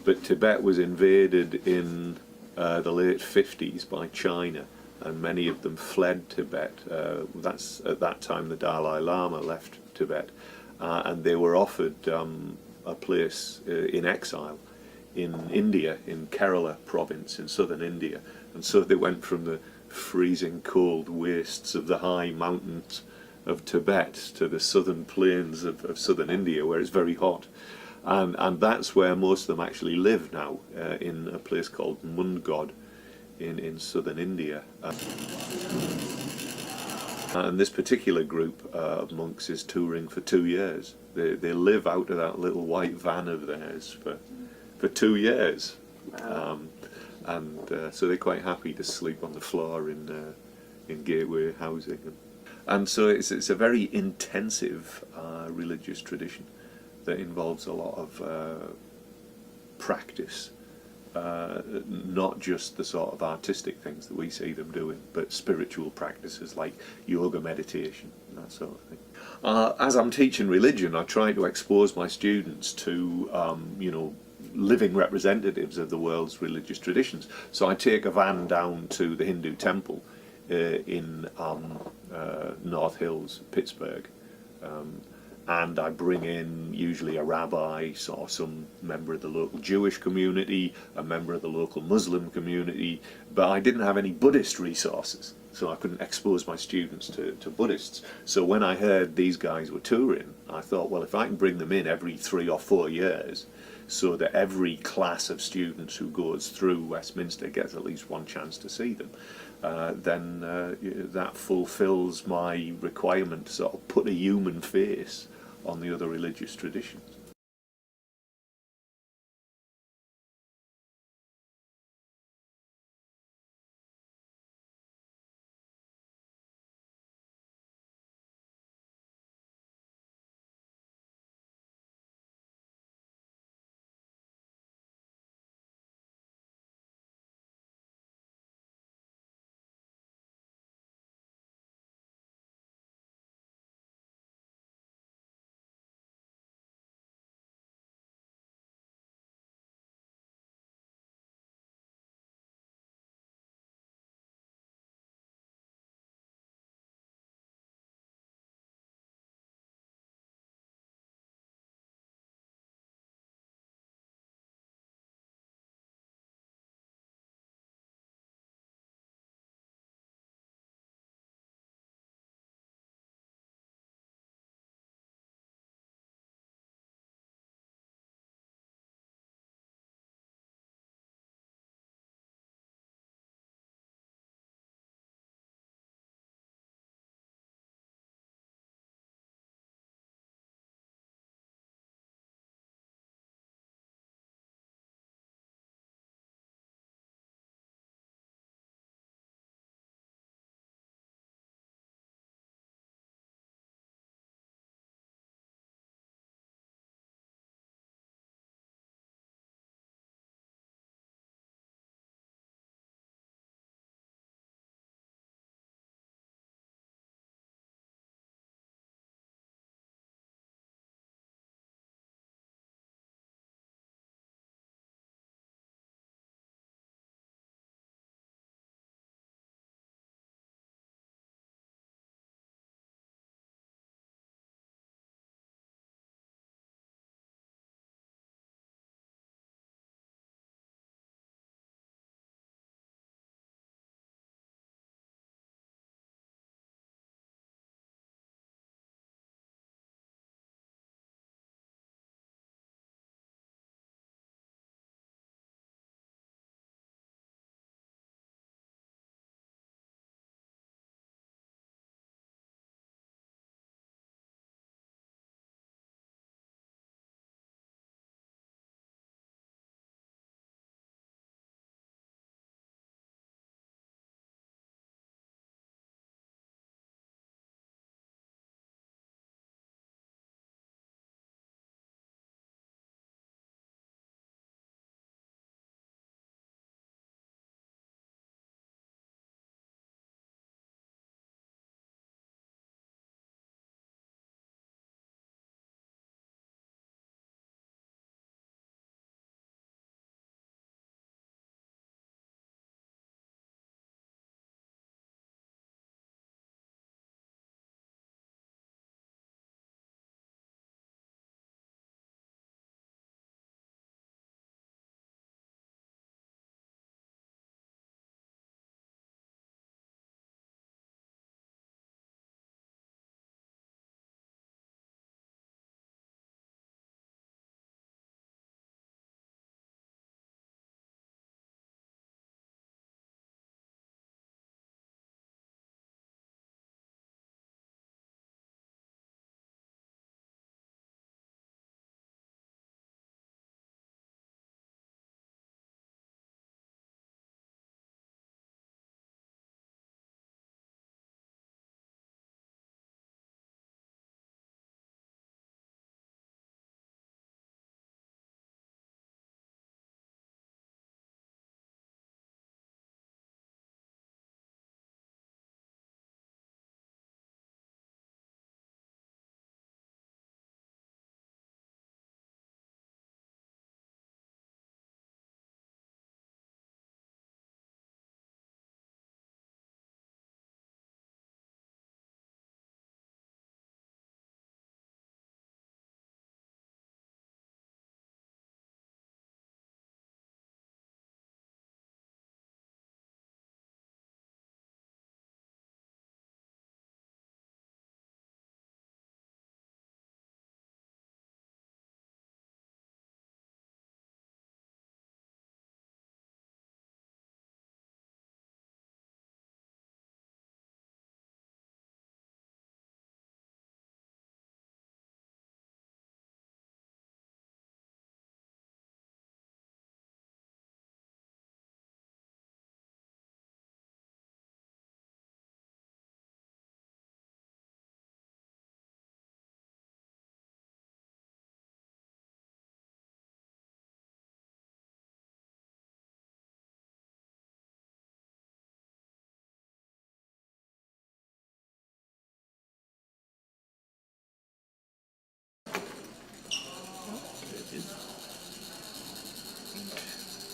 But Tibet was invaded in the late 50s by China, and many of them fled Tibet. That's at that time the Dalai Lama left Tibet, and they were offered a place in exile in India, in Kerala province in southern India. And so they went from the freezing cold wastes of the high mountains of Tibet to the southern plains of southern India, where it's very hot. And that's where most of them actually live now, in a place called Mundgod in southern India. And this particular group of monks is touring for 2 years. They live out of that little white van of theirs for 2 years. Wow. So they're quite happy to sleep on the floor in gateway housing. And so it's a very intensive religious tradition that involves a lot of practice, not just the sort of artistic things that we see them doing, but spiritual practices like yoga, meditation, and that sort of thing. As I'm teaching religion, I try to expose my students to, living representatives of the world's religious traditions. So I take a van down to the Hindu temple in North Hills, Pittsburgh, and I bring in usually a rabbi or some member of the local Jewish community, a member of the local Muslim community, but I didn't have any Buddhist resources, so I couldn't expose my students to Buddhists. So when I heard these guys were touring, I thought, well, if I can bring them in every 3 or 4 years, so that every class of students who goes through Westminster gets at least one chance to see them, then that fulfills my requirement to sort of put a human face on the other religious traditions.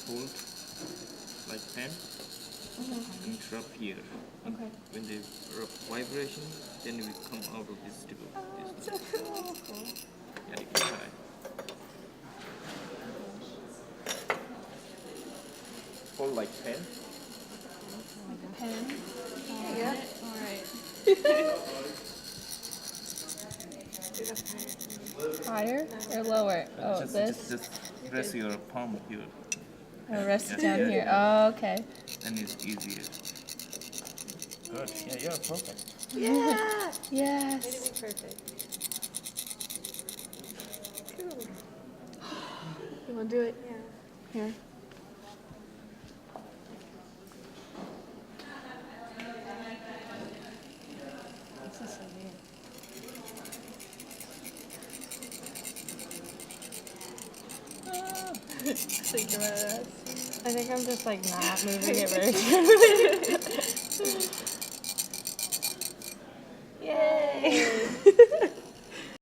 hold like pen and rub here. And Okay. when they rub vibration, then we come out of this tube. That's This so cool. one. Yeah, you can try. Hold like pen. Pen. Yeah. All right. Higher or lower? Oh, this. Just press your palm here. Oh, rest it Yeah, down yeah, here. yeah. Oh, okay. Then it's easier. Good. Yeah, you're perfect. Yeah. Yes. Made it perfect. Cool. You want to do it? Yeah. Here. This is so weird. Think about us. I think I'm just like not moving it very good. Yay!